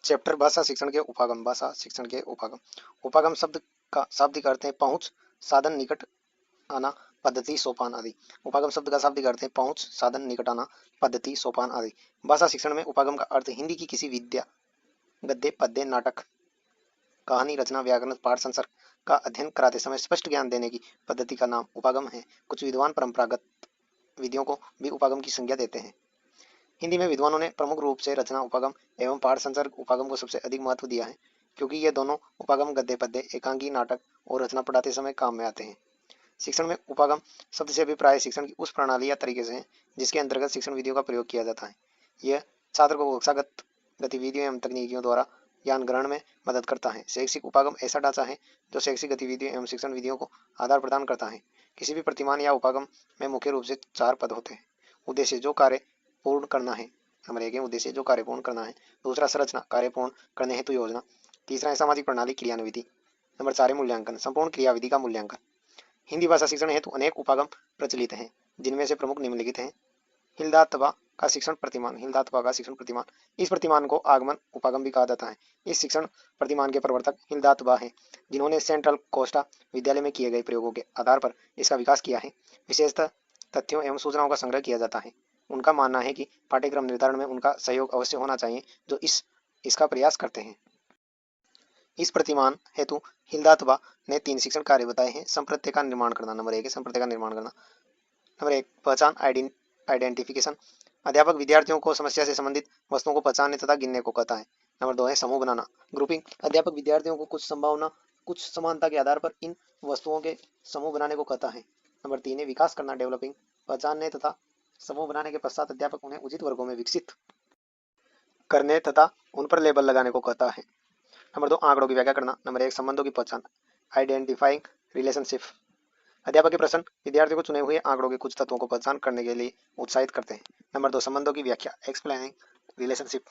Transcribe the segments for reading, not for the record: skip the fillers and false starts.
Chapter भाषा शिक्षण के उपागम। भाषा शिक्षण के उपागम। उपागम शब्द का शाब्दिक अर्थ है पहुंच, साधन, निकट आना, पद्धति, सोपान आदि। उपागम शब्द का शाब्दिक अर्थ है पहुंच, साधन, निकट आना, पद्धति, सोपान आदि। भाषा शिक्षण में उपागम का अर्थ हिंदी की किसी विद्या, गद्य, पद्य, नाटक, कहानी, रचना, व्याकरण, पाठ, संसर्ग का अध्ययन कराते समय स्पष्ट ज्ञान देने की पद्धति का नाम उपागम है। कुछ विद्वान परंपरागत विधियों को भी उपागम की संज्ञा देते हैं। हिंदी में विद्वानों ने प्रमुख रूप से रचना उपागम एवं पाठ संसर्ग उपागम को सबसे अधिक महत्व दिया है, क्योंकि ये दोनों उपागम गद्य, पद्य, एकांकी, नाटक और रचना पढ़ाते समय काम में आते हैं। शिक्षण में उपागम शब्द से अभिप्राय शिक्षण की उस प्रणाली या तरीके से है जिसके अंतर्गत शिक्षण विधियों का प्रयोग किया जाता है। यह छात्र को कक्षागत गतिविधियों एवं तकनीकियों द्वारा ज्ञान ग्रहण में मदद करता है। शैक्षिक उपागम ऐसा ढांचा है जो शैक्षिक गतिविधियों एवं शिक्षण विधियों को आधार प्रदान करता है। किसी भी प्रतिमान या उपागम में मुख्य रूप से 4 पद होते हैं। उद्देश्य, जो कार्य पूर्ण करना है। नंबर 1 है उद्देश्य, जो कार्य पूर्ण करना है। दूसरा संरचना, कार्य पूर्ण करने हेतु योजना। तीसरा है सामाजिक प्रणाली, क्रियान्विधि। नंबर 4 है मूल्यांकन, संपूर्ण क्रियाविधि का मूल्यांकन। हिंदी भाषा शिक्षण हेतु अनेक उपागम प्रचलित हैं, जिनमें से प्रमुख निम्नलिखित हैं। हिलदातबा का शिक्षण प्रतिमान। हिलदातबा का शिक्षण प्रतिमान, इस प्रतिमान को आगमन उपागम भी कहा जाता है। इस शिक्षण प्रतिमान के प्रवर्तक हिलदातबा हैं, जिन्होंने सेंट्रल कोस्टा विद्यालय में किए गए प्रयोगों के आधार पर इसका विकास किया है। विशेषतः तथ्यों एवं सूचनाओं का संग्रह किया जाता है। उनका मानना है कि पाठ्यक्रम निर्धारण में उनका सहयोग अवश्य होना चाहिए, जो इसका प्रयास करते हैं। इस प्रतिमान हेतु हिलदातबा ने 3 शिक्षण कार्य बताए हैं। संप्रत्यय का निर्माण करना। नंबर 1 है संप्रत्यय का निर्माण करना। नंबर 1 पहचान, आइडेंटिफिकेशन। अध्यापक विद्यार्थियों को समस्या से संबंधित वस्तुओं को पहचानने तथा गिनने को कहता है। नंबर 2 है समूह बनाना, ग्रुपिंग। अध्यापक विद्यार्थियों को कुछ संभावना, कुछ समानता के आधार पर इन वस्तुओं के समूह बनाने को कहता है। नंबर 3 है विकास करना, डेवलपिंग। पहचानने तथा समूह बनाने के पश्चात अध्यापक उन्हें उचित वर्गों में विकसित करने तथा उन पर लेबल लगाने को कहता है। नंबर 2 आंकड़ों की व्याख्या करना। नंबर 1 संबंधों की पहचान, आइडेंटिफाइंग रिलेशनशिप। अध्यापक के प्रश्न विद्यार्थियों को चुने हुए आंकड़ों के कुछ तत्वों को पहचान करने के लिए उत्साहित करते हैं। नंबर 2 संबंधों की व्याख्या, एक्सप्लेनिंग रिलेशनशिप।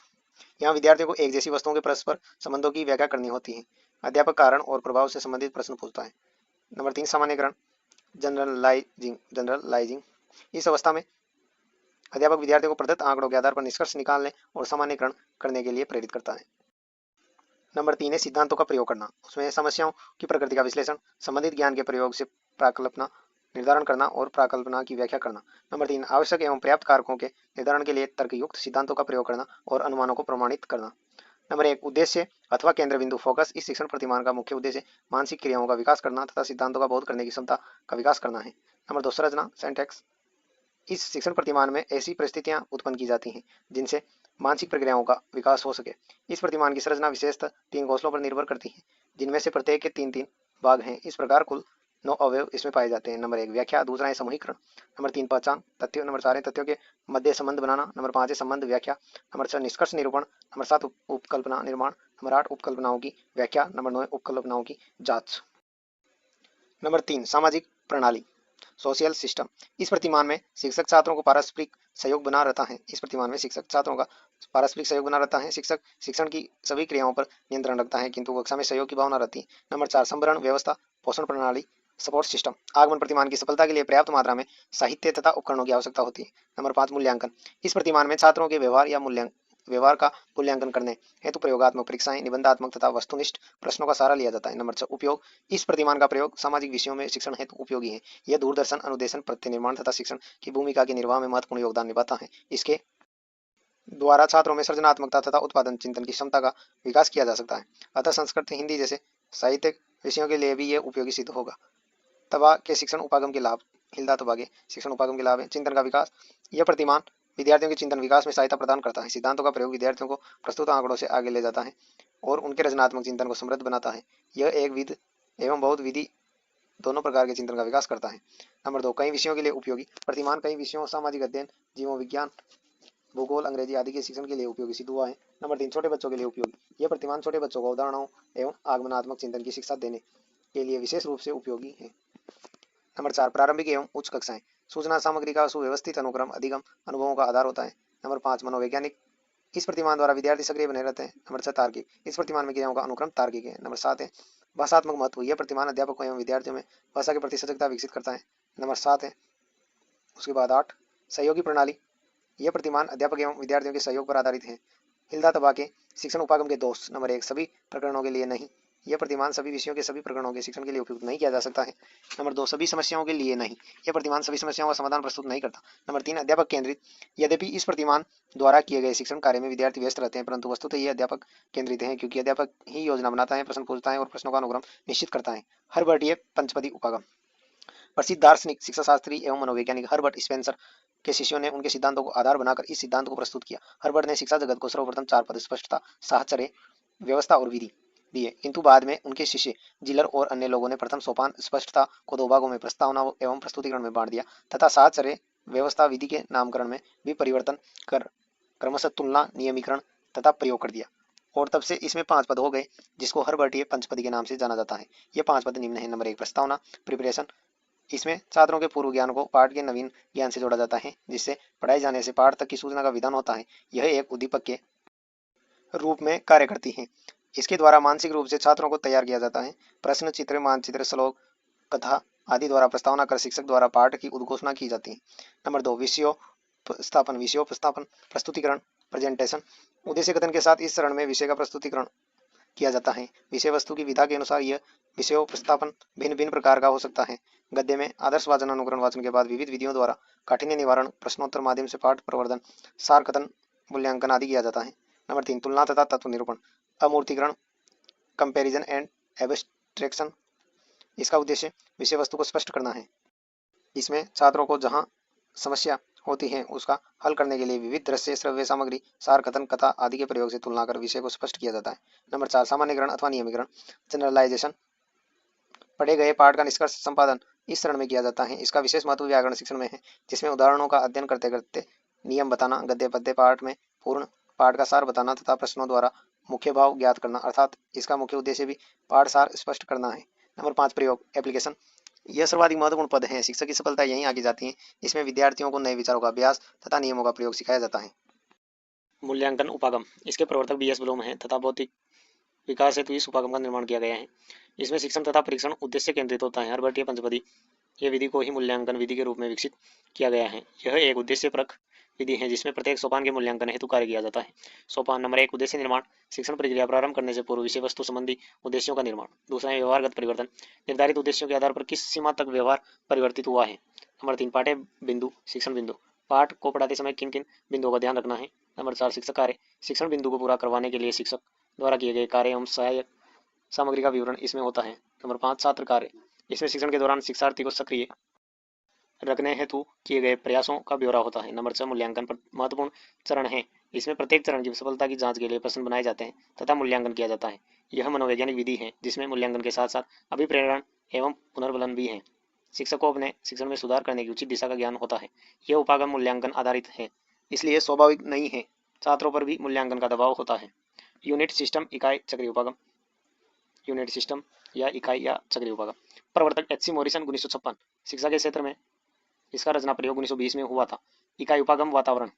यहाँ विद्यार्थियों को एक जैसी वस्तुओं के परस्पर संबंधों की व्याख्या करनी होती है। अध्यापक कारण और प्रभाव से संबंधित प्रश्न पूछता है। नंबर 3 सामान्यकरण, जनरलाइजिंग। इस अवस्था में अध्यापक विद्यार्थियों को प्रदत्त आंकड़ों के आधार पर निष्कर्ष निकालने और सामान्यकरण करने के लिए प्रेरित करता है। नंबर 3 है सिद्धांतों का प्रयोग करना। उसमें समस्याओं की प्रकृति का विश्लेषण, संबंधित ज्ञान के प्रयोग से प्राकल्पना निर्धारण करना और प्राकल्पना की व्याख्या करना। नंबर 3 आवश्यक एवं पर्याप्त कारकों के निर्धारण के लिए तर्कयुक्त सिद्धांतों का प्रयोग करना और अनुमानों को प्रमाणित करना। नंबर 1 उद्देश्य अथवा केंद्र बिंदु, फोकस। इस शिक्षण प्रतिमान का मुख्य उद्देश्य मानसिक क्रियाओं का विकास करना तथा सिद्धांतों का बोध करने की क्षमता का विकास करना है। नंबर 2 संरचना, सिंटैक्स। इस शिक्षण प्रतिमान में ऐसी परिस्थितियां उत्पन्न की जाती हैं जिनसे मानसिक प्रक्रियाओं का विकास हो सके। इस प्रतिमान की संरचना विशेषतः 3 कौशलों पर निर्भर करती है, जिनमें से प्रत्येक के 3-3 भाग हैं। इस प्रकार कुल 9 अवयव इसमें पाए जाते हैं। नंबर 1 व्याख्या, दूसरा है समूहीकरण, नंबर 3 पहचान, तथ्यों, नंबर 4 है तथ्यों के मध्य संबंध बनाना, नंबर 5 है संबंध व्याख्या, नंबर 6 निष्कर्ष निरूपण, नंबर 7 उपकल्पना निर्माण, नंबर 8 उपकल्पनाओं की व्याख्या, नंबर 9 उपकल्पनाओं की जांच। नंबर 3 सामाजिक प्रणाली, सोशल सिस्टम। इस प्रतिमान में शिक्षक छात्रों को पारस्परिक सहयोग बना रहता है। इस प्रतिमान में शिक्षक छात्रों का पारस्परिक सहयोग बना रहता है। शिक्षक शिक्षण की सभी क्रियाओं पर नियंत्रण रखता है, किंतु कक्षा में सहयोग की भावना रहती है। नंबर 4 संभरण व्यवस्था, पोषण प्रणाली, सपोर्ट सिस्टम। आगमन प्रतिमान की सफलता के लिए पर्याप्त मात्रा में साहित्य तथा उपकरणों की आवश्यकता होती है। नंबर 5 मूल्यांकन। इस प्रतिमान में छात्रों के व्यवहार का मूल्यांकन करने हेतु प्रयोगात्मक परीक्षाएं, निबंधात्मक तथा वस्तुनिष्ठ प्रश्नों का सहारा लिया जाता है। नंबर 6 उपयोग। इस प्रतिमान का प्रयोग सामाजिक विषयों में शिक्षण हेतु उपयोगी है। यह दूरदर्शन, अनुदेशन, प्रत्यय निर्माण तथा शिक्षण की भूमिका के निर्वाह में महत्वपूर्ण योगदान निभाता है। इसके द्वारा छात्रों में सृजनात्मकता तथा उत्पादन चिंतन की क्षमता का विकास किया जा सकता है। अतः संस्कृत, हिंदी जैसे साहित्यिक विषयों के लिए भी यह उपयोगी सिद्ध होगा। तबा के शिक्षण उपागम के लाभ। हिलदा तबा के शिक्षण उपागम के लाभ है चिंतन का विकास। यह प्रतिमान विद्यार्थियों के चिंतन विकास में सहायता प्रदान करता है। सिद्धांतों का प्रयोग विद्यार्थियों को प्रस्तुत आंकड़ों से आगे ले जाता है और उनके रचनात्मक चिंतन को समृद्ध बनाता है। यह एक विध एवं बहुत विधि दोनों प्रकार के चिंतन का विकास करता है। नंबर 2 कई विषयों के लिए उपयोगी। प्रतिमान कई विषयों, सामाजिक अध्ययन, जीव विज्ञान, भूगोल, अंग्रेजी आदि के शिक्षण के लिए उपयोगी सिद्ध हुआ है। नंबर 3 छोटे बच्चों के लिए उपयोगी। यह प्रतिमान छोटे बच्चों को उदाहरणों एवं आगमनात्मक चिंतन की शिक्षा देने के लिए विशेष रूप से उपयोगी है। नंबर 4 प्रारंभिक एवं उच्च कक्षाएं। सूचना सामग्री का सुव्यवस्थित अनुक्रम अधिगम अनुभवों का आधार होता है। नंबर 5 मनोवैज्ञानिक। इस प्रतिमान द्वारा विद्यार्थी सक्रिय बने रहते हैं। नंबर 6 तार्किक। इस प्रतिमान में क्रियाओं का अनुक्रम तार्किक है। नंबर 7 है भाषात्मक महत्व। यह प्रतिमान अध्यापकों एवं विद्यार्थियों में भाषा के प्रति सजगता विकसित करता है। नंबर 7 है उसके बाद 8 सहयोगी प्रणाली। यह प्रतिमान अध्यापक एवं विद्यार्थियों के सहयोग पर आधारित है। हिलदा तबा के शिक्षण उपागम के दोष। नंबर 1, सभी प्रकरणों के लिए नहीं। यह प्रतिमान सभी विषयों के सभी प्रकरणों के शिक्षण के लिए उपयुक्त नहीं किया जा सकता है। नंबर 2, सभी समस्याओं के लिए नहीं। यह प्रतिमान सभी समस्याओं का समाधान प्रस्तुत नहीं करता। नंबर 3, अध्यापक केंद्रित। यद्यपि इस प्रतिमान द्वारा किए गए शिक्षण कार्य में विद्यार्थी व्यस्त रहते हैं, परंतु वस्तुतः ये अध्यापक केंद्रित है, क्योंकि अध्यापक ही योजना बनाता है, प्रश्न पूछता है और प्रश्नों का अनुक्रम निश्चित करता है। हर्बर्टीय पंचपदी उपागम। प्रसिद्ध दार्शनिक, शिक्षाशास्त्री एवं मनोवैज्ञानिक हर्बर्ट स्पेंसर के शिष्यों ने उनके सिद्धांतों को आधार बनाकर इस सिद्धांत को प्रस्तुत किया। हर्बर्ट ने शिक्षा जगत को सर्वप्रथम 4 पद, स्पष्टता, साहचर्य, व्यवस्था और विधि दिए, किंतु बाद में उनके शिष्य जिलर और अन्य लोगों ने प्रथम सोपान स्पष्टता को 2 भागों में प्रस्तावना एवं प्रस्तुतिकरण में बांट दिया तथा साहचर्य, व्यवस्था, विधि के नामकरण में भी परिवर्तन कर क्रमशः तुलना, नियमीकरण तथा प्रयोग कर दिया, और तब से इसमें 5 पद हो गए, जिसको हर्बर्टीय पंचपदी के नाम से जाना जाता है। ये 5 पद निम्न है। नंबर 1, प्रस्तावना, प्रिपरेशन। इसमें छात्रों के पूर्व ज्ञान को पाठ के नवीन ज्ञान से जोड़ा जाता है, जिससे पढ़ाए जाने से पाठ तक की सूचना का विधान होता है। यह एक उद्दीपक के रूप में कार्य करती है। इसके द्वारा मानसिक रूप से छात्रों को तैयार किया जाता है। प्रश्न, चित्र, मानचित्र, श्लोक, कथा आदि द्वारा प्रस्तावना कर शिक्षक द्वारा पाठ की उद्घोषणा की जाती है। नंबर 2, विषयोपस्थापन, प्रस्तुतिकरण, प्रेजेंटेशन। उद्देश्य कथन के साथ इस चरण में विषय का प्रस्तुतिकरण किया जाता है। विषय वस्तु की विधा के अनुसार यह विषयोपस्थापन भिन्न भिन्न प्रकार का हो सकता है। गद्य में आदर्श वाचन, अनुकरण वाचन के बाद विविध विधियों द्वारा काठिन्य निवारण, प्रश्नोत्तर माध्यम से पाठ प्रवर्धन, सार कथन, मूल्यांकन आदि किया जाता है। नंबर 3, तुलना तथा तत्व निरूपण, अमूर्तीकरण, कंपैरिजन एंड एब्स्ट्रैक्शन। इसका उद्देश्य विषय वस्तु को स्पष्ट करना है। इसमें छात्रों को जहां समस्या होती है उसका हल करने के लिए विविध दृश्य, श्रव्य सामग्री, सार कथन, कथा आदि के प्रयोग से तुलना कर विषय को स्पष्ट किया जाता है। नंबर 4, सामान्यकरण अथवा नियमीकरण, जनरलाइजेशन। पढ़े गए पाठ का निष्कर्ष संपादन इस चरण में किया जाता है। इसका विशेष महत्व व्याकरण शिक्षण में है, जिसमें उदाहरणों का अध्ययन करते करते नियम बताना, गद्य पद्य पाठ में पूर्ण पाठ का सार बताना तथा प्रश्नों द्वारा मुख्य भाव ज्ञात करना, अर्थात इसका मुख्य उद्देश्य भी पाठ सार स्पष्ट करना है। नंबर 5, प्रयोग, एप्लीकेशन। यह सर्वाधिक महत्वपूर्ण पद है। शिक्षक की सफलता यहीं आकी जाती है। इसमें विद्यार्थियों को नए विचारों का अभ्यास तथा नियमों का प्रयोग सिखाया जाता है। मूल्यांकन उपागम। इसके प्रवर्तक बीएस ब्लूम है तथा भौतिक विकास हेतु इस उपागम का निर्माण किया गया है। इसमें शिक्षण तथा परीक्षण उद्देश्य केंद्रित होता है। हर्बर्टीय पंचपदी यह विधि को ही मूल्यांकन विधि के रूप में विकसित किया गया है। यह एक उद्देश्यपरक विधि है, जिसमें प्रत्येक सोपान के मूल्यांकन हेतु कार्य किया जाता है। सोपान नंबर 1, उद्देश्य निर्माण। शिक्षण प्रक्रिया प्रारंभ करने से पूर्व विषय वस्तु संबंधी उद्देश्यों का निर्माण। दूसरा है व्यवहारगत परिवर्तन। निर्धारित उद्देश्यों के आधार पर किस सीमा तक व्यवहार परिवर्तित हुआ है। नंबर 3, पाठ्य बिंदु, शिक्षण बिंदु। पाठ को पढ़ाते समय किन किन बिंदुओं का ध्यान रखना है। नंबर 4, शिक्षक कार्य। शिक्षण बिंदु को पूरा करवाने के लिए शिक्षक द्वारा किए गए कार्य एवं सहायक सामग्री का विवरण इसमें होता है। नंबर 5, छात्र कार्य। इसमें शिक्षण के दौरान शिक्षार्थी को सक्रिय रखने हेतु किए गए प्रयासों का ब्यौरा होता है। नंबर 6, मूल्यांकन महत्वपूर्ण चरण है। इसमें प्रत्येक चरण की सफलता की जांच के लिए प्रश्न बनाए जाते हैं तथा मूल्यांकन किया जाता है। यह मनोवैज्ञानिक विधि है, जिसमें मूल्यांकन के साथ साथ अभिप्रेरण एवं पुनर्बलन भी है। शिक्षक को अपने शिक्षण में सुधार करने की उचित दिशा का ज्ञान होता है। यह उपागम मूल्यांकन आधारित है, इसलिए स्वाभाविक नहीं है छात्रों पर भी मूल्यांकन का दबाव होता है। यूनिट सिस्टम, इकाई, चक्रीय उपागम। यूनिट सिस्टम या इकाई या चक्रीय उपागम। प्रवर्तक एच सी मॉरिसन 1956। शिक्षा के क्षेत्र में इसका रचना प्रयोग 1920 में हुआ था। इकाई उपागम वातावरण,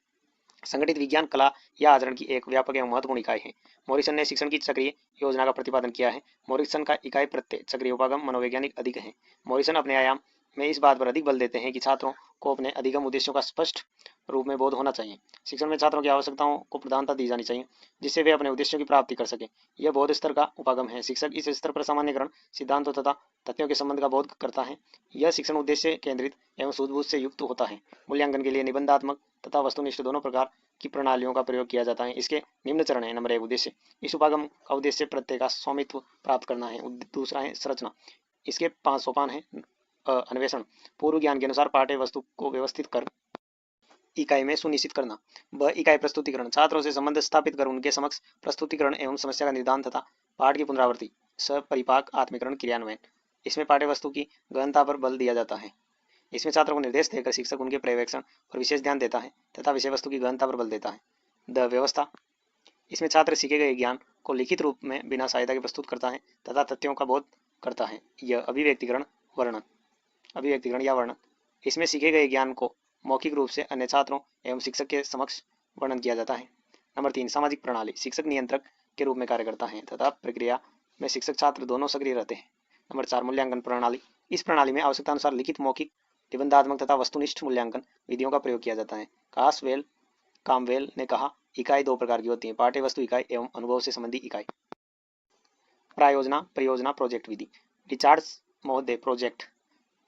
संगठित विज्ञान, कला या आचरण की एक व्यापक एवं महत्वपूर्ण इकाई है। मॉरिसन ने शिक्षण की चक्रीय योजना का प्रतिपादन किया है। मॉरिसन का इकाई प्रत्यय चक्रीय उपागम मनोवैज्ञानिक अधिक है। मॉरिसन अपने आयाम में इस बात पर अधिक बल देते हैं कि छात्रों को अपने अधिगम उद्देश्यों का स्पष्ट रूप में बोध होना चाहिए। शिक्षण में छात्रों की आवश्यकताओं को प्रधानता दी जानी चाहिए, जिससे वे अपने उद्देश्यों की प्राप्ति कर सकें। यह बोध स्तर का उपागम है। शिक्षक इस स्तर पर सामान्यकरण, सिद्धांतों तथा तथ्यों के संबंध का बोध करता है। यह शिक्षण उद्देश्य केंद्रित एवं सूझबूझ से युक्त होता है। मूल्यांकन के लिए निबंधात्मक तथा वस्तुनिष्ठ दोनों प्रकार की प्रणालियों का प्रयोग किया जाता है। इसके निम्न चरण है। नंबर 1, उद्देश्य। इस उपागम का उद्देश्य प्रत्यय का स्वामित्व प्राप्त करना है। दूसरा है संरचना। इसके 5 सोपान है। अन्वेषण, पूर्व ज्ञान के अनुसार पाठ्य वस्तु को व्यवस्थित कर इकाई में सुनिश्चित करना। ब, इकाई प्रस्तुतिकरण, छात्रों से संबंध स्थापित कर उनके समक्ष प्रस्तुतिकरण एवं समस्या का निदान तथा पाठ की पुनरावृत्ति। स, परिपाक, आत्मीकरण, क्रियान्वयन। इसमें पाठ्य वस्तु की गहनता पर बल दिया जाता है। इसमें छात्रों को निर्देश देकर शिक्षक उनके पर्यवेक्षण पर विशेष ध्यान देता है तथा विषय वस्तु की गहनता पर बल देता है। द, व्यवस्था। इसमें छात्र सीखे गए ज्ञान को लिखित रूप में बिना सहायता के प्रस्तुत करता है तथा तथ्यों का बोध करता है। यह अभिव्यक्तिकरण, वर्णन। अभिव्यक्तिकरण या वर्णन, इसमें सीखे गए ज्ञान को मौखिक रूप से अन्य छात्रों एवं शिक्षक के समक्ष वर्णन किया जाता है। नंबर 3, सामाजिक प्रणाली। शिक्षक नियंत्रक के रूप में कार्य करता है तथा प्रक्रिया में शिक्षक छात्र दोनों सक्रिय रहते हैं। नंबर 4, मूल्यांकन प्रणाली। इस प्रणाली में आवश्यकता अनुसार लिखित, मौखिक, निबंधात्मक तथा वस्तुनिष्ठ मूल्यांकन विधियों का प्रयोग किया जाता है। कामवेल ने कहा, इकाई दो प्रकार की होती है, पाठ्य वस्तु इकाई एवं अनुभव से संबंधी इकाई। प्रायोजना, परियोजना, प्रोजेक्ट विधि। रिचार्ड्स महोदय प्रोजेक्ट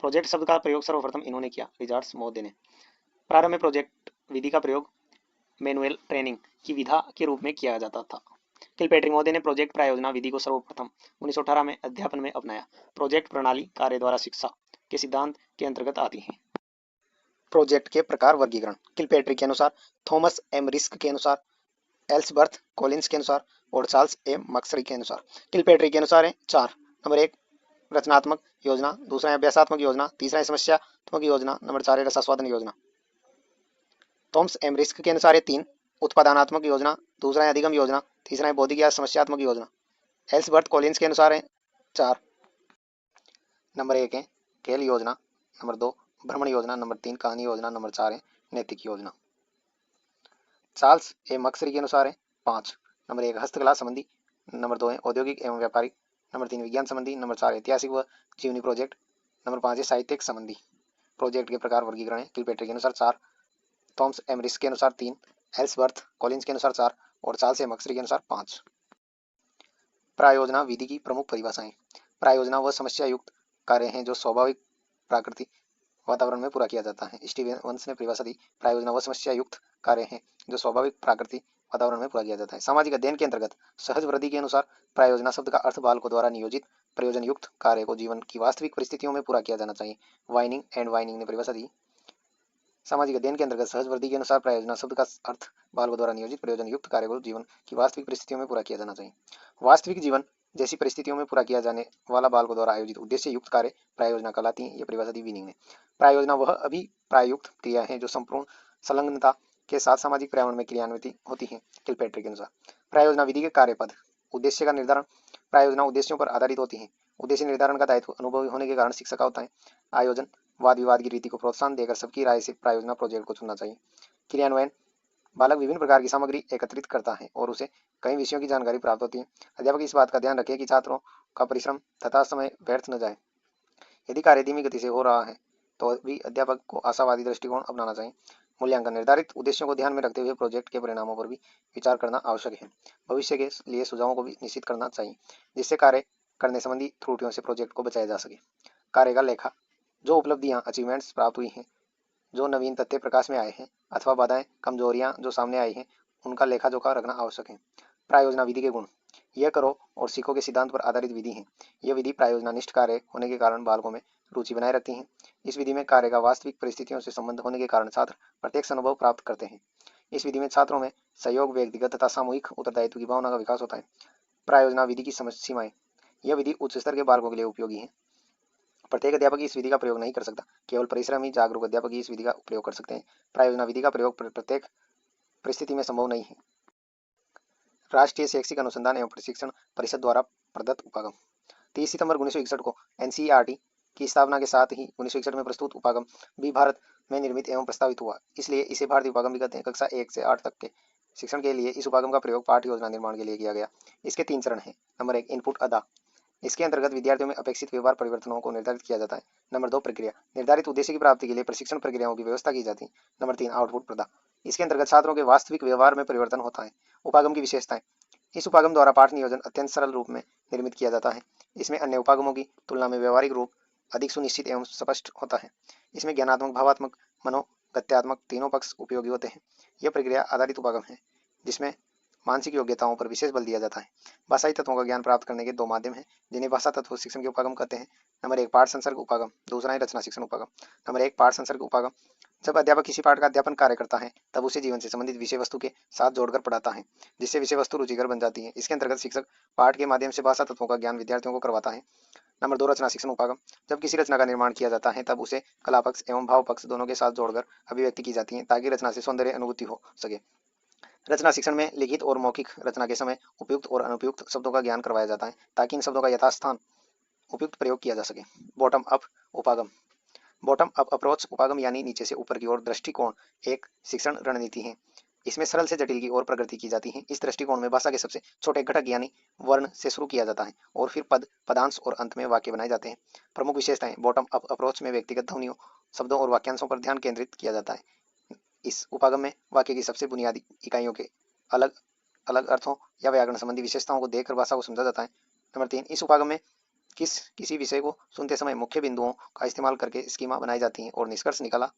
प्रोजेक्ट शब्द का प्रयोग सर्वप्रथम इन्होंने किया, रिचार्ड्स महोदय ने। प्रारंभ में प्रोजेक्ट विधि का प्रयोग मैनुअल ट्रेनिंग की विधा के रूप में किया जाता था। किलपैट्रिक महोदय ने प्रोजेक्ट प्रायोजना विधि को सर्वप्रथम 1918 में अध्यापन में अपनाया। प्रोजेक्ट प्रणाली कार्य द्वारा शिक्षा के सिद्धांत के अंतर्गत आती है। प्रोजेक्ट के प्रकार वर्गीकरण। किलपैट्रिक के अनुसार, थॉमस एम रिस्क के अनुसार, एल्सबर्थ कॉलिंस के अनुसार और चार्ल्स एम मक्सरी के अनुसार। किलपैट्रिक के अनुसार है 4। नंबर 1 रचनात्मक योजना, दूसरा है अभ्यासात्मक योजना, तीसरा है समस्यात्मक योजना, नंबर 4 है रसास्वादन योजना। थॉमस एम रिस्क के अनुसार है 3 उत्पादनात्मक योजना, दूसरा है अधिगम योजना, तीसरा है बौद्धिक या समस्यात्मक योजना। एल्सबर्थ कॉलिंस के अनुसार है 4। नंबर 1 है खेल योजना, नंबर 2 भ्रमण योजना, नंबर 3 कहानी योजना, नंबर 4 है नैतिक योजना। चार्ल्स ए मक्सरी के अनुसार है 5। नंबर 1 हस्तकला संबंधी, नंबर 2 है औद्योगिक एवं व्यापारिक, नंबर 3 विज्ञान संबंधी, नंबर 4 ऐतिहासिक व जीवनी प्रोजेक्ट, नंबर 5 है साहित्यिक संबंधी। प्रोजेक्ट के प्रकार वर्गीकरण है। किलपैट्रिक के अनुसार 4, थॉमस एम रिस्क के अनुसार 3, एल्सवर्थ कॉलिंस के अनुसार 4 और चार्ल्स ए मक्सरी के अनुसार 5। प्रायोजना विधि की प्रमुख परिभाषाएं। प्रायोजना वह समस्या युक्त कार्य हैं जो स्वाभाविक प्राकृतिक वातावरण में पूरा किया जाता है। स्टीवेंस ने परिभाषा दी, प्रायोजना वह समस्या युक्त कार्य हैं जो स्वाभाविक प्राकृतिक वातावरण में पूरा किया जाता है। सामाजिक अध्ययन के अंतर्गत सहज वृद्धि के अनुसार प्रायोजना शब्द का अर्थ बालकों द्वारा नियोजित प्रयोजन युक्त कार्य को जीवन की वास्तविक परिस्थितियों में पूरा किया जाना चाहिए। वाइनिंग एंड वाइनिंग ने परिभाषा दी। सामाजिक अध्ययन के अंतर्गत सहज वृद्धि के अनुसार प्रायोजना शब्द का अर्थ बालकों द्वारा नियोजित प्रयोजन युक्त कार्य को जीवन की वास्तविक परिस्थितियों में पूरा किया जाना चाहिए। वास्तविक जीवन जैसी परिस्थितियों में पूरा किया जाने वाला बालकों द्वारा आयोजित उद्देश्य युक्त कार्य प्रायोजना कहलाती है। यह परिभाषा दी विनिंग ने। प्रायोजना वह अभिप्रायुक्त क्रिया है जो संपूर्ण संलग्नता के साथ सामाजिक पर्यावरण में क्रियान्वित होती है। किलपैट्रिक के अनुसार प्रायोजना विधि के कार्यपद। उद्देश्य का निर्धारण। प्रायोजना उद्देश्यों पर आधारित होती है। उद्देश्य निर्धारण का दायित्व अनुभवी होने के कारण शिक्षक का होता है। आयोजन वाद विवाद की रीति को प्रोत्साहन देकर सबकी राय से प्रायोजना प्रोजेक्ट को चुनना चाहिए। क्रियान्वयन बालक विभिन्न प्रकार की सामग्री एकत्रित करता है और उसे कई विषयों की जानकारी प्राप्त होती है। अध्यापक इस बात का ध्यान रखे कि छात्रों का परिश्रम तथा समय व्यर्थ न जाए। यदि कार्य धीमी गति से हो रहा है तो भी अध्यापक को आशावादी दृष्टिकोण अपनाना चाहिए। मूल्यांकन निर्धारित उद्देश्यों को ध्यान में रखते हुए प्रोजेक्ट के परिणामों पर भी विचार करना आवश्यक है। भविष्य के लिए सुझावों को भी निश्चित करना चाहिए जिससे कार्य करने संबंधी त्रुटियों से प्रोजेक्ट को बचाया जा सके। कार्य का लेखा। जो उपलब्धियां अचीवमेंट्स प्राप्त हुई हैं, जो नवीन तथ्य प्रकाश में आए हैं अथवा बाधाएं कमजोरियां जो सामने आई हैं, उनका लेखा जोखा रखना आवश्यक है। प्रायोजना विधि के गुण। यह करो और सीखो के सिद्धांत पर आधारित विधि है। यह विधि प्रायोजनानिष्ठ कार्य होने के कारण बालकों में रुचि बनाए रखती है। इस विधि में कार्य का वास्तविक परिस्थितियों से संबंध होने के कारण छात्र प्रत्यक्ष अनुभव प्राप्त करते हैं। इस विधि में छात्रों में सहयोग, व्यक्तिगत तथा सामूहिक उत्तरदायित्व की भावना का विकास होता है। प्रायोजना विधि की सीमाएं। यह विधि उच्च स्तर के बालकों के लिए उपयोगी है। प्रत्येक अध्यापक इस विधि का प्रयोग नहीं कर सकता, केवल परिश्रमी जागरूक अध्यापक ही इस विधि का प्रयोग कर सकते हैं। प्रायोजना विधि का प्रयोग प्रत्येक परिस्थिति में संभव नहीं है। राष्ट्रीय शैक्षिक अनुसंधान एवं प्रशिक्षण परिषद द्वारा प्रदत्त उपागम। 30 सितंबर 1961 को एनसीईआरटी की स्थापना के साथ ही 1961 में प्रस्तुत उपागम भी भारत में निर्मित एवं प्रस्तावित हुआ, इसलिए इसे भारतीय उपागम भी कहते हैं। कक्षा 1 से 8 तक के शिक्षण के लिए इस उपागम का प्रयोग पाठ्य योजना निर्माण के लिए किया गया। इसके 3 चरण हैं। नंबर 1 इनपुट अदा। इसके अंतर्गत विद्यार्थियों में अपेक्षित व्यवहार परिवर्तनों को निर्धारित किया जाता है। नंबर 2 प्रक्रिया। निर्धारित उद्देश्य की प्राप्ति के लिए प्रशिक्षण प्रक्रियाओं की व्यवस्था की जाती है। नंबर 3 आउटपुट प्रदा। इसके अंतर्गत छात्रों के वास्तविक व्यवहार में परिवर्तन होता है। उपागम की विशेषताएं। इस उपागम द्वारा पाठ नियोजन अत्यंत सरल रूप में निर्मित किया जाता है। इसमें अन्य उपागमों की तुलना में व्यवहारिक रूप अधिक सुनिश्चित एवं स्पष्ट होता है। इसमें ज्ञानात्मक, भावात्मक, मनोगत्यात्मक तीनों पक्ष उपयोगी होते हैं। यह प्रक्रिया आधारित उपागम है जिसमें मानसिक योग्यताओं पर विशेष बल दिया जाता है। भाषाई तत्वों का ज्ञान प्राप्त करने के 2 माध्यम हैं जिन्हें भाषा तत्व शिक्षण के उपागम कहते हैं। नंबर 1 पाठ संसर्ग उपागम, दूसरा है रचना शिक्षण उपागम। नंबर 1 पाठ संसर्ग उपागम। जब अध्यापक किसी पाठ का अध्यापन कार्य करता है तब उसे जीवन से संबंधित विषय वस्तु के साथ जोड़कर पढ़ाता है जिससे विषय वस्तु रुचिकर बन जाती है। इसके अंतर्गत शिक्षक पाठ के माध्यम से भाषा तत्वों का ज्ञान विद्यार्थियों को करवाता है। नंबर 2 रचना शिक्षण उपागम। जब किसी रचना का निर्माण किया जाता है तब उसे कला पक्ष एवं भाव पक्ष दोनों के साथ जोड़कर अभिव्यक्ति की जाती है ताकि रचना से सौंदर्य अनुभूति हो सके। रचना शिक्षण में लिखित और मौखिक रचना के समय उपयुक्त और अनुपयुक्त शब्दों का ज्ञान करवाया जाता है ताकि इन शब्दों का यथास्थान उपयुक्त प्रयोग किया जा सके। बॉटम अप उपागम। बॉटम अप अप्रोच उपागम यानी नीचे से ऊपर की ओर दृष्टिकोण एक शिक्षण रणनीति है। इसमें सरल से जटिल की ओर प्रगति की जाती है। इस दृष्टिकोण में भाषा के सबसे छोटे घटक यानी वर्ण से शुरू किया जाता है और फिर पद, पदांश और अंत में वाक्य बनाए जाते हैं। प्रमुख विशेषताएं। बॉटम अप अप्रोच में व्यक्तिगत ध्वनियों, शब्दों और वाक्यांशों पर ध्यान केंद्रित किया जाता है। इस उपागम में वाक्य की सबसे बुनियादी इकाइयों के अलग अलग अर्थों या व्याकरण संबंधी विशेषताओं को देखकर भाषा को समझा जाता है। नंबर 3, इस उपागम में किसी विषय को सुनते समय मुख्य बिंदुओं का इस्तेमाल करके स्कीमा बनाई जाती हैं और निष्कर्ष निकाला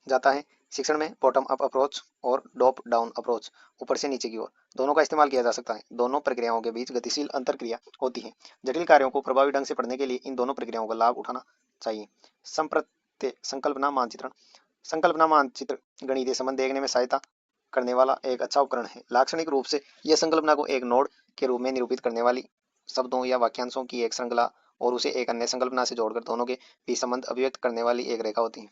जाता है। शिक्षण में बॉटम अप अप्रोच और टॉप डाउन अप्रोच, ऊपर से नीचे की ओर, दोनों का इस्तेमाल किया जा सकता है। दोनों प्रक्रियाओं के बीच गतिशील अंतरक्रिया होती है। जटिल कार्यों को प्रभावी ढंग से पढ़ने के लिए इन दोनों प्रक्रियाओं का लाभ उठाना चाहिए। संप्रत्य संकल्पना मानचित्रण। संकल्पना मानचित्र गणितीय संबंध देखने में सहायता करने वाला एक अच्छा उपकरण है। लाक्षणिक रूप से यह संकल्पना को एक नोड के रूप में निरूपित करने वाली शब्दों या वाक्यांशों की एक श्रृंखला और उसे एक अन्य संकल्पना से जोड़कर दोनों के बीच संबंध अभिव्यक्त करने वाली एक रेखा होती है।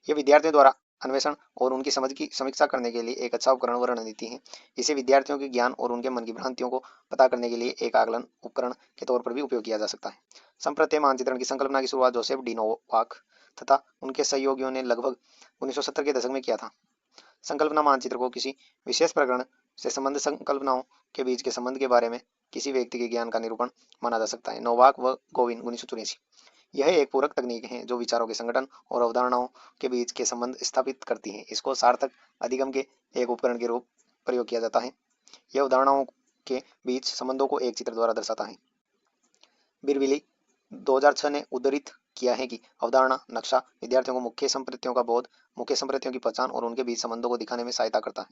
यह विद्यार्थियों द्वारा अन्वेषण और उनकी समझ की समीक्षा करने के लिए एक अच्छा उपकरण व रणनीति है। इसे विद्यार्थियों के ज्ञान और उनके मन की भ्रांतियों को पता करने के लिए एक आकलन उपकरण के तौर पर भी उपयोग किया जा सकता है। संप्रत्यय मानचित्रण की संकल्पना की शुरुआत जोसेफ डी नोवाक तथा उनके सहयोगियों ने लगभग 1970 के दशक में किया था। संकल्पना मानचित्र को किसी विशेष प्रकरण से संबंध संकल्पनाओं के बीच के संबंध के बारे में किसी व्यक्ति के ज्ञान का निरूपण माना जा सकता है। नोवाक व गोविन 1984। यह एक पूरक तकनीक है जो विचारों के संगठन और अवधारणाओं के बीच के संबंध स्थापित करती है। इसको सार्थक अधिगम के एक उपकरण के रूप प्रयोग किया जाता है। यह अवधारणाओं के बीच संबंधों को एक चित्र द्वारा दर्शाता है। बिरबिली 2006 ने उद्धृत किया है कि अवधारणा नक्शा विद्यार्थियों को मुख्य संप्रत्तियों का बोध, मुख्य संप्रत्तियों की पहचान और उनके बीच संबंधों को दिखाने में सहायता करता है।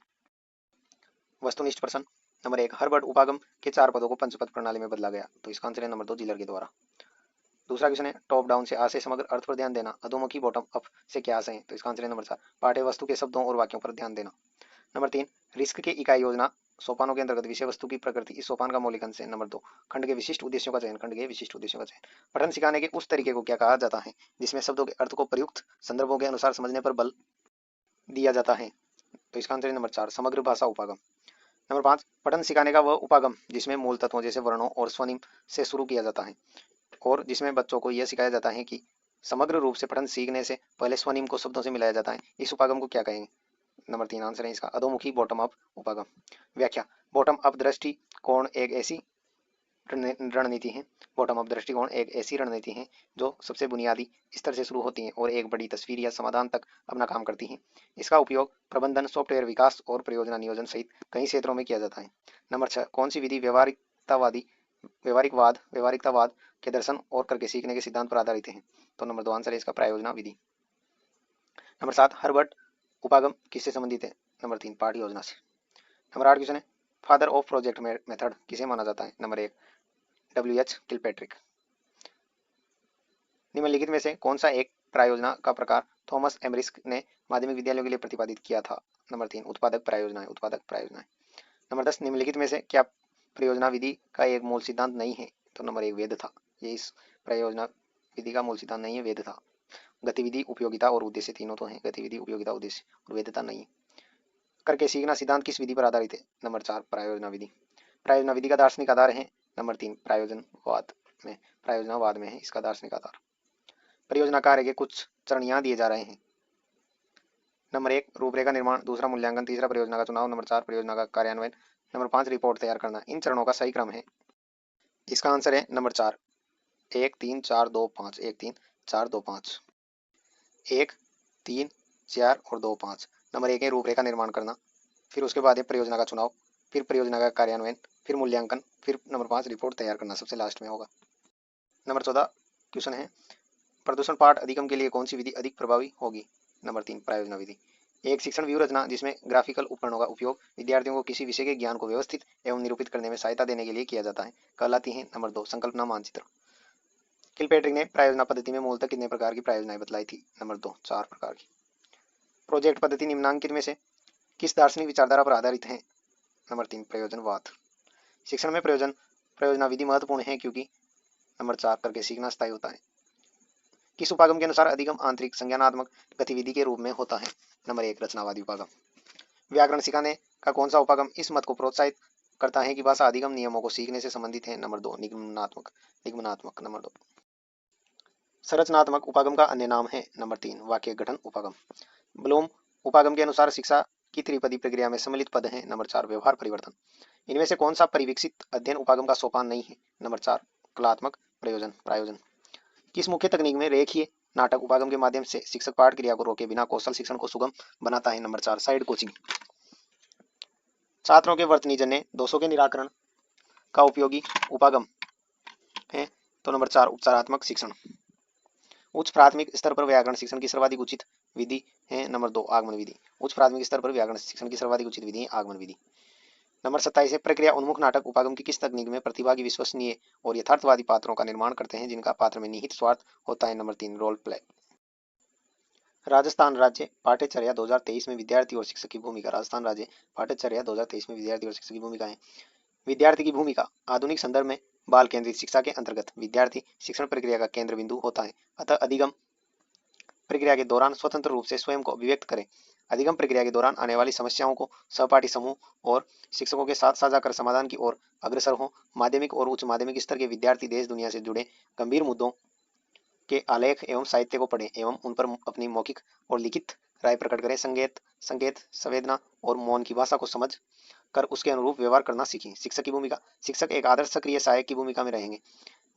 वस्तुनिष्ठ प्रश्न। नंबर 1, हर्बर्ट उपागम के 4 पदों को पंचपद प्रणाली में बदला गया। तो इसका आंसर है नंबर 2, जिलर के द्वारा। दूसरा क्वेश्चन है, टॉप डाउन से आशय समग्र अर्थ पर ध्यान देना, अधोमुखी बॉटम अप से क्या आशय है। तो इसका आंसर है नंबर 4, पाठ्य वस्तु के शब्दों और वाक्यों पर ध्यान देना। नंबर 3, रिस्क के इकाई योजना सोपानों के अंतर्गत विषय वस्तु की प्रकृति इस सोपान का मौलिक अंश है। नंबर 2, खंड के विशिष्ट उद्देश्यों का चयन, खंड के विशिष्ट उद्देश्यों का चयन। पठन सिखाने के उस तरीके को क्या कहा जाता है जिसमें शब्दों के अर्थ को प्रयुक्त संदर्भों के अनुसार समझने पर बल दिया जाता है। तो इसका आंसर है नंबर 4, समग्र भाषा उपागम। नंबर 5, पठन सिखाने का वह उपागम जिसमें मूल तत्वों जैसे वर्णों और स्वनिम से शुरू किया जाता है और जिसमें बच्चों को यह सिखाया जाता है कि समग्र रूप से पठन सीखने से पहले स्वनिम को शब्दों से मिलाया जाता है। इस उपागम को क्या कहेंगे। नंबर 3 आंसर है इसका, अधोमुखी बॉटम अप उपागम। व्याख्या, बॉटम अप दृष्टिकोण एक ऐसी रणनीति है। बॉटम अप दृष्टिकोण एक ऐसी रणनीति है जो सबसे बुनियादी स्तर से शुरू होती है और एक बड़ी तस्वीर या समाधान तक अपना काम करती है। इसका उपयोग प्रबंधन, सॉफ्टवेयर विकास और परियोजना नियोजन सहित कई क्षेत्रों में किया जाता है। नंबर 6, कौन सी विधि व्यवहारिकतावाद के दर्शन और करके सीखने के सिद्धांत पर आधारित है। तो नंबर 2 आंसर है इसका, प्रायोजना विधि। नंबर 7, हर्बर्ट उपागम किससे संबंधित है। नंबर 3, पाठ योजना से। नंबर 8 क्वेश्चन है, फादर ऑफ प्रोजेक्ट मेथड किसे माना जाता है। Number 1, WH Kilpatrick. निम्नलिखित में से कौन सा एक प्रायोजना का प्रकार थॉमस एमरिस्क ने माध्यमिक विद्यालयों के लिए प्रतिपादित किया था। नंबर 3, उत्पादक प्रायोजनाएं। नंबर 10, निम्नलिखित में से क्या परियोजना विधि का एक मूल सिद्धांत नहीं है। तो नंबर 1, वेद था। ये इस परियोजना विधि का मूल सिद्धांत नहीं है, वेद था। गतिविधि, उपयोगिता और उद्देश्य तीनों तो हैं, गतिविधि, उपयोगिता, उद्देश्य और वेदता नहीं है। करके सीखना सिद्धांत किस विधि पर आधारित है। नंबर 4, प्रायोजना विधि। प्रायोजना विधि का दार्शनिक आधार है। नंबर 3, प्रायोजनावाद में है इसका दार्शनिक आधार। परियोजना कार्य के कुछ चरण यहाँ दिए जा रहे हैं। नंबर 1, रूपरेखा निर्माण। दूसरा, मूल्यांकन। तीसरा, परियोजना का चुनाव। नंबर 4, परियोजना का कार्यान्वयन। नंबर 5, रिपोर्ट तैयार करना। इन चरणों का सही क्रम है। इसका आंसर है नंबर 4, 1 3 4 2 5, 1 3 4 2 5, 1 3 4 और 2 5। नंबर 1 है रूपरेखा निर्माण करना, फिर उसके बाद है परियोजना का चुनाव, फिर परियोजना का कार्यान्वयन, फिर मूल्यांकन, फिर नंबर 5 रिपोर्ट तैयार करना सबसे लास्ट में होगा। नंबर 14 क्वेश्चन है, प्रदूषण पाठ अधिगम के लिए कौन सी विधि अधिक प्रभावी होगी। नंबर 3, प्रायोजना विधि। एक शिक्षण व्यू रचना जिसमें ग्राफिकल उपकरणों का उपयोग विद्यार्थियों को किसी विषय के ज्ञान को व्यवस्थित एवं निरूपित करने में सहायता देने के लिए किया जाता है, कहलाती है। नंबर 2, संकल्पना मानचित्र। किलपैट्रिक ने प्रायोजना पद्धति में मूलतः कितने प्रकार की प्रायोजनाएं बतलाई थी। नंबर 2, 4 प्रकार की। प्रोजेक्ट पद्धति निम्नांकित में से किस दार्शनिक विचारधारा पर आधारित है। नंबर 3, प्रयोजनवाद। शिक्षण में प्रयोजना विधि महत्वपूर्ण है क्योंकि नंबर 4, करके सीखना स्थायी होता है। किस उपागम के अनुसार अधिगम आंतरिक संज्ञानात्मक गतिविधि के रूप में होता है। नंबर 1, रचनावादी उपागम। व्याकरण सिखाने का कौन सा उपागम इस मत को प्रोत्साहित करता है कि भाषा अधिगम नियमों को सीखने से संबंधित है। नंबर 2, निगमनात्मक। नंबर 2, संरचनात्मक उपागम का अन्य नाम है। नंबर 3, वाक्य गठन उपागम। ब्लूम उपागम के अनुसार शिक्षा की त्रिपदी प्रक्रिया में सम्मिलित पद है। नंबर 4, व्यवहार परिवर्तन। इनमें से कौन सा परिवीक्षित अध्ययन उपागम का सोपान नहीं है। नंबर 4, कलात्मक प्रायोजन। किस मुख्य तकनीक में रेखीय नाटक उपागम के माध्यम से शिक्षक पाठ क्रिया को रोके बिना कौशल शिक्षण को सुगम बनाता है। Number 4, side coaching. छात्रों के वर्तनीजन्य दोषों के निराकरण का उपयोगी उपागम है। तो नंबर 4 उपचारात्मक शिक्षण। उच्च प्राथमिक स्तर पर व्याकरण शिक्षण की सर्वाधिक उचित विधि है नंबर 2 आगमन विधि। उच्च प्राथमिक स्तर पर व्याकरण शिक्षण की सर्वाधिक उचित विधि है आगमन विधि। नंबर 27 है प्रक्रिया उन्मुख नाटक उपागम की किस तकनीक में प्रतिभागी विश्वसनीय और यथार्थवादी पात्रों का निर्माण करते हैं जिनका पात्र में निहित स्वार्थ होता है नंबर 3 रोल प्ले। राजस्थान राज्य पाठ्यचर्या 2023 में विद्यार्थी और शिक्षक की भूमिका। राजस्थान राज्य पाठ्यचर्या 2023 में विद्यार्थी और शिक्षक की भूमिका है। विद्यार्थी की भूमिका आधुनिक संदर्भ में बाल केंद्रित शिक्षा के अंतर्गत विद्यार्थी शिक्षण प्रक्रिया का केंद्र बिंदु होता है। अतः अधिगम प्रक्रिया के दौरान स्वतंत्र रूप से स्वयं को अभिव्यक्त करें। अधिगम प्रक्रिया के दौरान आने वाली समस्याओं को सहपाठी समूह और शिक्षकों के साथ साझा कर समाधान की ओर अग्रसर हों। माध्यमिक और उच्च माध्यमिक स्तर के विद्यार्थी देश दुनिया से जुड़े गंभीर मुद्दों के आलेख एवं साहित्य को पढ़ें एवं उन पर अपनी मौखिक और लिखित राय प्रकट करें। संकेत संवेदना और मौन की भाषा को समझ कर उसके अनुरूप व्यवहार करना सीखें। शिक्षक की भूमिका। शिक्षक एक आदर्श सक्रिय सहायक की भूमिका में रहेंगे।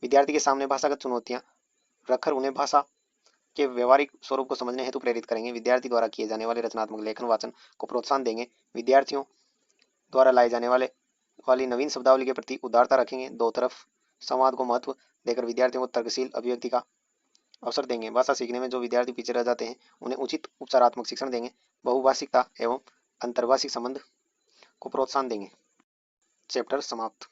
विद्यार्थी के सामने भाषागत चुनौतियां रखकर उन्हें भाषा के व्यवहारिक स्वरूप को समझने हेतु प्रेरित करेंगे। विद्यार्थी द्वारा किए जाने वाले रचनात्मक लेखन वाचन को प्रोत्साहन देंगे। विद्यार्थियों द्वारा लाए जाने वाली नवीन शब्दावली के प्रति उदारता रखेंगे। दो तरफ संवाद को महत्व देकर विद्यार्थियों को तर्कशील अभिव्यक्ति का अवसर देंगे। भाषा सीखने में जो विद्यार्थी पीछे रह जाते हैं उन्हें उचित उपचारात्मक शिक्षण देंगे। बहुभाषिकता एवं अंतर्भाषिक संबंध को प्रोत्साहन देंगे। चैप्टर समाप्त।